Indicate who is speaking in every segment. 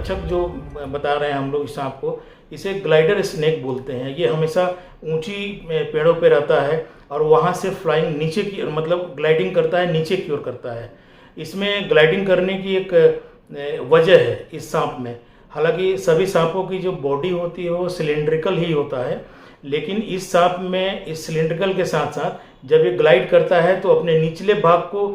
Speaker 1: कच्छप जो बता रहे हैं हम लोग इस सांप को, इसे ग्लाइडर स्नेक बोलते हैं। ये हमेशा ऊंची पेड़ों पे रहता है और वहाँ से फ्लाइंग नीचे की मतलब ग्लाइडिंग करता है, नीचे की ओर करता है। इसमें ग्लाइडिंग करने की एक वजह है इस सांप में। हालांकि सभी सांपों की जो बॉडी होती है वो सिलेंड्रिकल ही होता है, लेकिन इस सांप में इस सिलेंड्रिकल के साथ साथ जब ये ग्लाइड करता है तो अपने निचले भाग को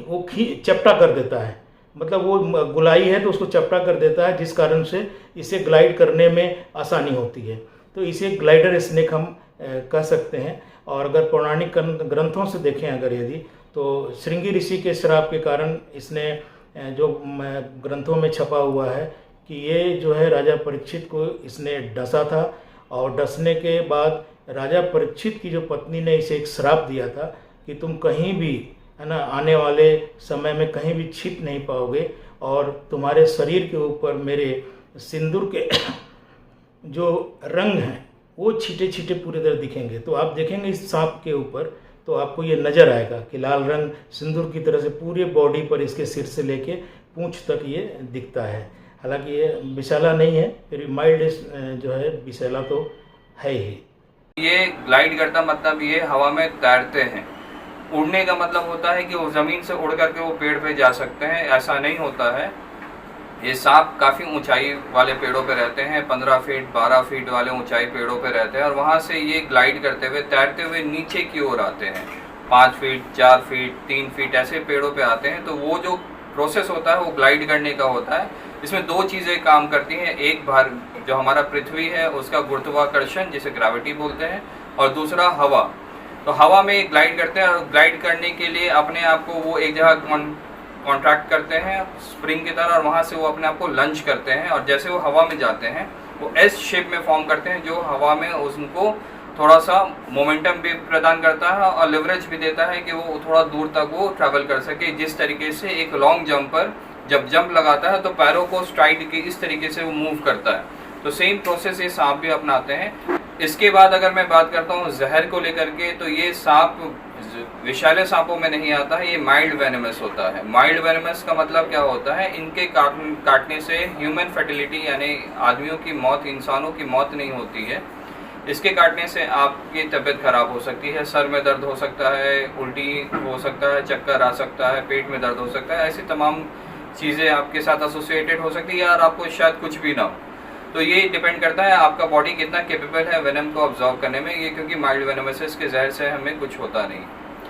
Speaker 1: वो चपटा कर देता है। मतलब वो गुलाई है तो उसको चपटा कर देता है, जिस कारण से इसे ग्लाइड करने में आसानी होती है। तो इसे ग्लाइडर स्नेक हम कह सकते हैं। और अगर पौराणिक ग्रंथों से देखें अगर यदि, तो श्रृंगी ऋषि के श्राप के कारण इसने जो ग्रंथों में छपा हुआ है कि ये जो है राजा परीक्षित को इसने डसा था, और डसने के बाद राजा परीक्षित की जो पत्नी ने इसे एक श्राप दिया था कि तुम कहीं भी है ना आने वाले समय में कहीं भी छिप नहीं पाओगे, और तुम्हारे शरीर के ऊपर मेरे सिंदूर के जो रंग हैं वो छींटे छींटे पूरी तरह दिखेंगे। तो आप देखेंगे इस सांप के ऊपर तो आपको ये नज़र आएगा कि लाल रंग सिंदूर की तरह से पूरे बॉडी पर इसके सिर से लेके पूंछ तक ये दिखता है। हालांकि ये विषैला नहीं है, फिर माइल्ड जो है विषैला तो है ही।
Speaker 2: ये ग्लाइड करता मतलब ये हवा में तैरते हैं। उड़ने का मतलब होता है कि वो ज़मीन से उड़ करके वो पेड़ पे जा सकते हैं, ऐसा नहीं होता है। ये सांप काफ़ी ऊंचाई वाले पेड़ों पे रहते हैं, 15 फीट 12 फीट वाले ऊंचाई पेड़ों पे रहते हैं, और वहाँ से ये ग्लाइड करते हुए तैरते हुए नीचे की ओर आते हैं। 5 फीट 4 फीट 3 फीट ऐसे पेड़ों पे आते हैं। तो वो जो प्रोसेस होता है वो ग्लाइड करने का होता है। इसमें 2 चीज़ें काम करती हैं, एक भार जो हमारा पृथ्वी है उसका गुरुत्वाकर्षण जिसे ग्रेविटी बोलते हैं, और दूसरा हवा। तो हवा में ग्लाइड करते हैं, और ग्लाइड करने के लिए अपने आप को वो एक जगह कॉन्ट्रैक्ट करते हैं स्प्रिंग की तरह, और वहाँ से वो अपने आप को लंच करते हैं, और जैसे वो हवा में जाते हैं वो एस शेप में फॉर्म करते हैं, जो हवा में उनको थोड़ा सा मोमेंटम भी प्रदान करता है और लिवरेज भी देता है कि वो थोड़ा दूर तक वो ट्रैवल कर सके। जिस तरीके से एक लॉन्ग जंपर जब जंप लगाता है तो पैरों को स्ट्राइड के इस तरीके से वो मूव करता है। तो सेम प्रोसेस ये सांप भी अपनाते हैं। इसके बाद अगर मैं बात करता हूँ जहर को लेकर के, तो ये सांप विषैले सांपों में नहीं आता है, ये माइल्ड वेनेमस होता है। माइल्ड वेनेमस का मतलब क्या होता है, इनके काटने से ह्यूमन फर्टिलिटी यानी आदमियों की मौत, इंसानों की मौत नहीं होती है। इसके काटने से आपकी तबीयत खराब हो सकती है, सर में दर्द हो सकता है, उल्टी हो सकता है, चक्कर आ सकता है, पेट में दर्द हो सकता है, ऐसी तमाम चीज़ें आपके साथ एसोसिएटेड हो सकती है, या आपको शायद कुछ भी ना हो। तो ये डिपेंड करता है आपका बॉडी कितना कैपेबल है वेनम को ऑब्जॉर्व करने में, ये क्योंकि माइल्ड वेनेमस के जहर से हमें कुछ होता नहीं।